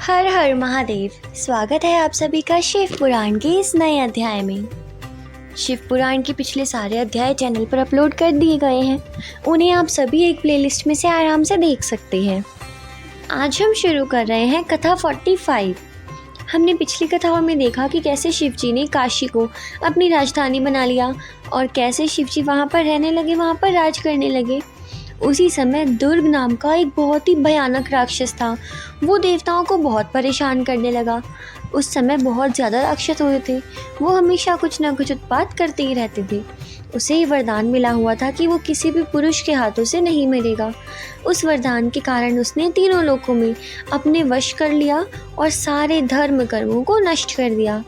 हर हर महादेव। स्वागत है आप सभी का शिव पुराण के इस नए अध्याय में। शिव पुराण के पिछले सारे अध्याय चैनल पर अपलोड कर दिए गए हैं, उन्हें आप सभी एक प्लेलिस्ट में से आराम से देख सकते हैं। आज हम शुरू कर रहे हैं कथा 45। हमने पिछली कथाओं में देखा कि कैसे शिव जी ने काशी को अपनी राजधानी बना लिया और कैसे शिव जी वहाँ पर रहने लगे, वहाँ पर राज करने लगे। उसी समय दुर्ग नाम का एक बहुत ही भयानक राक्षस था। वो देवताओं को बहुत परेशान करने लगा। उस समय बहुत ज़्यादा राक्षस हुए थे। वो हमेशा कुछ ना कुछ उत्पात करते ही रहते थे। उसे ही वरदान मिला हुआ था कि वो किसी भी पुरुष के हाथों से नहीं मरेगा। उस वरदान के कारण उसने तीनों लोकों में अपने वश कर लिया और सारे धर्म कर्मों को नष्ट कर दिया।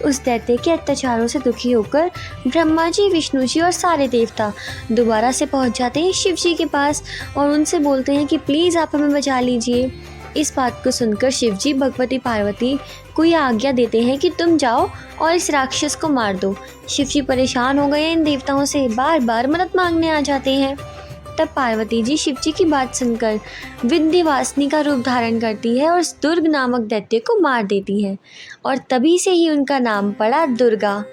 उस दैत्य के अत्याचारों से दुखी होकर ब्रह्मा जी, विष्णु जी और सारे देवता दोबारा से पहुंच जाते हैं शिव जी के पास और उनसे बोलते हैं कि प्लीज़ आप हमें बचा लीजिए। इस बात को सुनकर शिव जी भगवती पार्वती को यह आज्ञा देते हैं कि तुम जाओ और इस राक्षस को मार दो। शिव जी परेशान हो गए इन देवताओं से, बार बार मदद मांगने आ जाते हैं। तब पार्वती जी शिव जी की बात सुनकर विंध्यवासिनी का रूप धारण करती है और उस दुर्ग नामक दैत्य को मार देती है और तभी से ही उनका नाम पड़ा दुर्गा।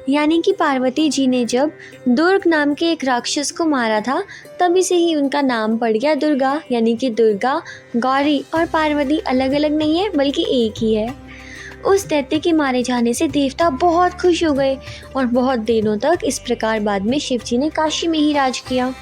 यानी कि पार्वती जी ने जब दुर्ग नाम के एक राक्षस को मारा था तभी से ही उनका नाम पड़ गया दुर्गा। यानी कि दुर्गा, गौरी और पार्वती अलग अलग नहीं है बल्कि एक ही है। उस दैत्य के मारे जाने से देवता बहुत खुश हो गए और बहुत दिनों तक इस प्रकार बाद में शिव जी ने काशी में ही राज किया।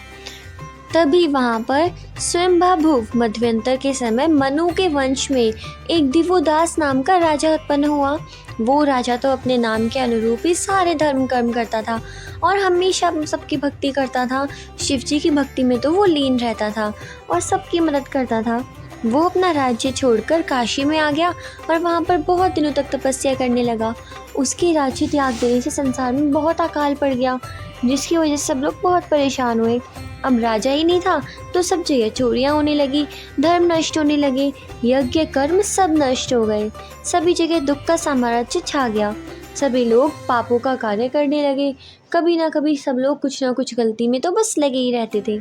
तभी वहाँ पर स्वयंभू मध्यांतर के समय मनु के वंश में एक दिवोदास नाम का राजा उत्पन्न हुआ। वो राजा तो अपने नाम के अनुरूप ही सारे धर्म कर्म करता था और हमेशा सबकी भक्ति करता था। शिव जी की भक्ति में तो वो लीन रहता था और सबकी मदद करता था। वो अपना राज्य छोड़कर काशी में आ गया और वहाँ पर बहुत दिनों तक तपस्या करने लगा। उसके राज्य त्याग देने से संसार में बहुत अकाल पड़ गया, जिसकी वजह से सब लोग बहुत परेशान हुए। अब राजा ही नहीं था तो सब जगह चोरियां होने लगी, धर्म नष्ट होने लगे, यज्ञ कर्म सब नष्ट हो गए। सभी जगह दुख का साम्राज्य छा गया। सभी लोग पापों का कार्य करने लगे। कभी ना कभी सब लोग कुछ ना कुछ गलती में तो बस लगे ही रहते थे।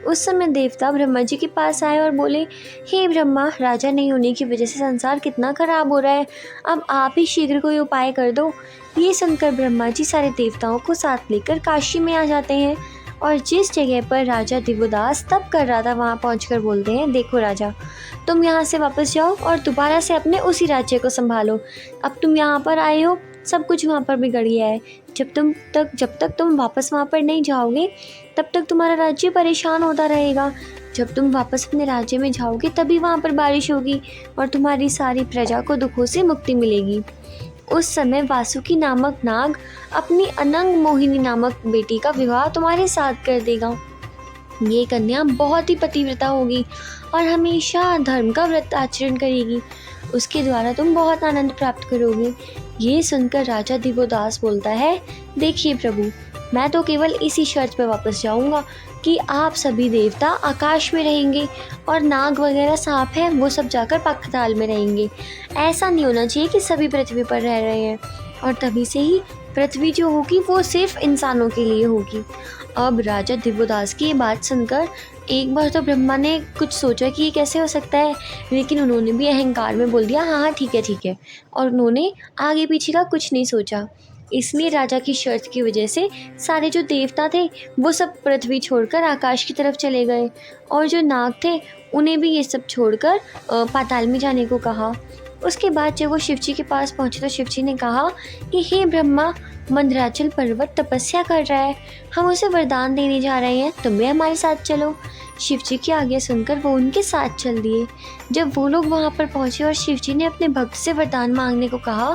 उस समय देवता ब्रह्मा जी के पास आए और बोले, हे ब्रह्मा, राजा नहीं होने की वजह से संसार कितना खराब हो रहा है, अब आप ही शीघ्र कोई उपाय कर दो। ये सुनकर ब्रह्मा जी सारे देवताओं को साथ लेकर काशी में आ जाते हैं और जिस जगह पर राजा दिवोदास तप कर रहा था वहाँ पहुंचकर बोलते हैं, देखो राजा, तुम यहाँ से वापस जाओ और दोबारा से अपने उसी राज्य को संभालो। अब तुम यहाँ पर आए हो, सब कुछ वहाँ पर बिगड़ गया है। जब तक तुम वापस वहाँ पर नहीं जाओगे तब तक तुम्हारा राज्य परेशान होता रहेगा। जब तुम वापस अपने राज्य में जाओगे तभी वहाँ पर बारिश होगी और तुम्हारी सारी प्रजा को दुखों से मुक्ति मिलेगी। उस समय वासुकी नामक नाग अपनी अनंग मोहिनी नामक बेटी का विवाह तुम्हारे साथ कर देगा। ये कन्या बहुत ही पतिव्रता होगी और हमेशा धर्म का व्रत आचरण करेगी। उसके द्वारा तुम बहुत आनंद प्राप्त करोगे। ये सुनकर राजा दिवोदास बोलता है, देखिए प्रभु, मैं तो केवल इसी शर्त पर वापस जाऊंगा कि आप सभी देवता आकाश में रहेंगे और नाग वगैरह सांप हैं वो सब जाकर पाताल में रहेंगे। ऐसा नहीं होना चाहिए कि सभी पृथ्वी पर रह रहे हैं और तभी से ही पृथ्वी जो होगी वो सिर्फ इंसानों के लिए होगी। अब राजा दिवोदास की ये बात सुनकर एक बार तो ब्रह्मा ने कुछ सोचा कि ये कैसे हो सकता है, लेकिन उन्होंने भी अहंकार में बोल दिया, हाँ हाँ ठीक है, और उन्होंने आगे पीछे का कुछ नहीं सोचा। इसलिए राजा की शर्त की वजह से सारे जो देवता थे वो सब पृथ्वी छोड़कर आकाश की तरफ चले गए और जो नाग थे उन्हें भी ये सब छोड़कर पाताल में जाने को कहा। उसके बाद जब वो शिवजी के पास पहुंचे तो शिवजी ने कहा कि हे ब्रह्मा, मंदराचल पर्वत तपस्या कर रहा है, हम उसे वरदान देने जा रहे हैं, तुम भी हमारे साथ चलो। शिवजी की आज्ञा सुनकर वो उनके साथ चल दिए। जब वो लोग वहाँ पर पहुँचे और शिवजी ने अपने भक्त से वरदान मांगने को कहा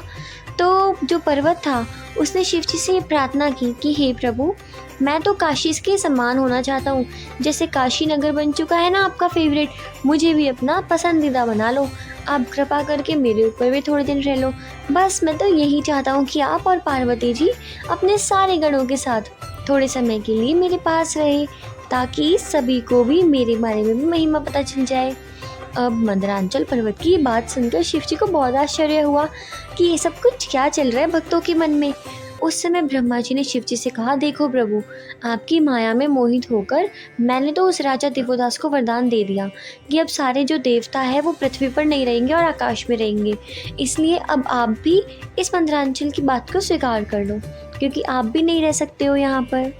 तो जो पर्वत था उसने शिवजी से ये प्रार्थना की कि हे प्रभु, मैं तो काशी के समान होना चाहता हूँ। जैसे काशी नगर बन चुका है ना आपका फेवरेट, मुझे भी अपना पसंदीदा बना लो। आप कृपा करके मेरे ऊपर भी थोड़े दिन रह लो। बस मैं तो यही चाहता हूँ कि आप और पार्वती जी अपने सारे गणों के साथ थोड़े समय के लिए मेरे पास रहे, ताकि सभी को भी मेरे बारे में भी महिमा पता चल जाए। अब मंदराचल पर्वत की बात सुनकर शिव जी को बहुत आश्चर्य हुआ कि ये सब कुछ क्या चल रहा है भक्तों के मन में। उस समय ब्रह्मा जी ने शिव जी से कहा, देखो प्रभु, आपकी माया में मोहित होकर मैंने तो उस राजा दिव्यदास को वरदान दे दिया कि अब सारे जो देवता है वो पृथ्वी पर नहीं रहेंगे और आकाश में रहेंगे। इसलिए अब आप भी इस मंदरांचल की बात को स्वीकार कर लो, क्योंकि आप भी नहीं रह सकते हो यहाँ पर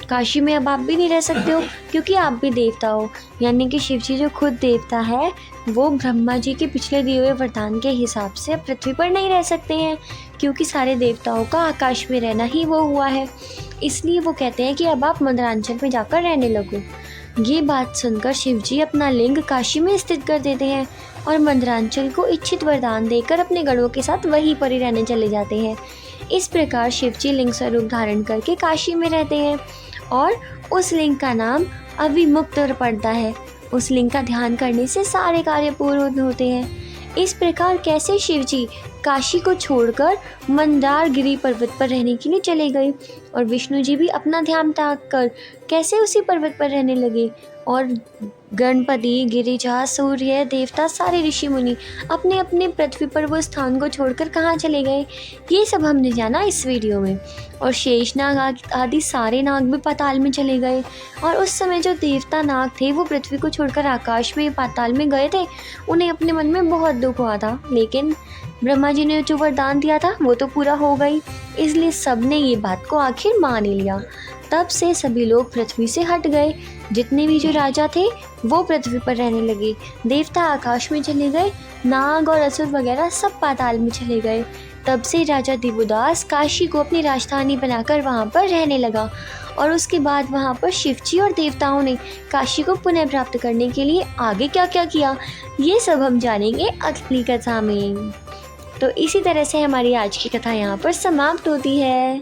काशी में। अब आप भी नहीं रह सकते हो क्योंकि आप भी देवता हो। यानी कि शिव जी जो खुद देवता है वो ब्रह्मा जी के पिछले दिए हुए वरदान के हिसाब से अब पृथ्वी पर नहीं रह सकते हैं, क्योंकि सारे देवताओं का आकाश में रहना ही वो हुआ है। इसलिए वो कहते हैं कि अब आप मंदरांचल में जाकर रहने लगो। ये बात सुनकर शिव जी अपना लिंग काशी में स्थित कर देते हैं और मंदरांचल को इच्छित वरदान देकर अपने गणों के साथ वहीं पर ही रहने चले जाते हैं। इस प्रकार शिव जी लिंग स्वरूप धारण करके काशी में रहते हैं और उस लिंग का नाम अविमुक्त पड़ता है। उस लिंग का ध्यान करने से सारे कार्य पूर्ण होते हैं। इस प्रकार कैसे शिव जी काशी को छोड़कर मंदारगिरी पर्वत पर रहने के लिए चले गए और विष्णु जी भी अपना ध्यान त्याग कर कैसे उसी पर्वत पर रहने लगे और गणपति, गिरिजा, सूर्य, देवता, सारे ऋषि मुनि अपने अपने पृथ्वी पर वो स्थान को छोड़कर कहाँ चले गए, ये सब हमने जाना इस वीडियो में। और शेषनाग आदि सारे नाग भी पाताल में चले गए और उस समय जो देवता नाग थे वो पृथ्वी को छोड़कर आकाश में पाताल में गए थे। उन्हें अपने मन में बहुत दुख हुआ था, लेकिन ब्रह्मा जी ने जो वरदान दिया था वो तो पूरा हो गई, इसलिए सबने ये बात को आखिर मान ही लिया। तब से सभी लोग पृथ्वी से हट गए। जितने भी जो राजा थे वो पृथ्वी पर रहने लगे, देवता आकाश में चले गए, नाग और असुर वगैरह सब पाताल में चले गए। तब से राजा दिव्यदास काशी को अपनी राजधानी बनाकर वहाँ पर रहने लगा और उसके बाद वहाँ पर शिवजी और देवताओं ने काशी को पुनः प्राप्त करने के लिए आगे क्या क्या किया, ये सब हम जानेंगे अगली कथा में। तो इसी तरह से हमारी आज की कथा यहाँ पर समाप्त होती है।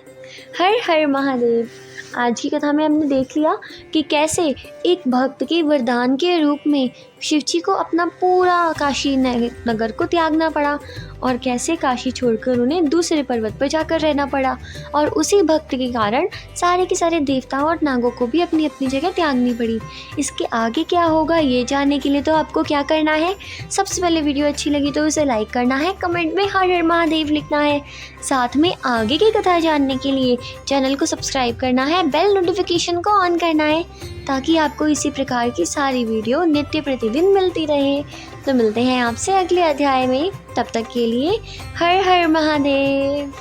हर हर महादेव। आज की कथा में हमने देख लिया कि कैसे एक भक्त के वरदान के रूप में शिवजी को अपना पूरा काशी नगर को त्यागना पड़ा और कैसे काशी छोड़कर उन्हें दूसरे पर्वत पर जाकर रहना पड़ा और उसी भक्त के कारण सारे के सारे देवताओं और नागों को भी अपनी अपनी जगह त्यागनी पड़ी। इसके आगे क्या होगा ये जानने के लिए तो आपको क्या करना है, सबसे पहले वीडियो अच्छी लगी तो उसे लाइक करना है, कमेंट में हर हर महादेव लिखना है, साथ में आगे की कथा जानने के लिए चैनल को सब्सक्राइब करना है, बेल नोटिफिकेशन को ऑन करना है ताकि आपको इसी प्रकार की सारी वीडियो नित्य प्रतिदिन मिलती रहे। तो मिलते हैं आपसे अगले अध्याय में, तब तक के लिए हर हर महादेव।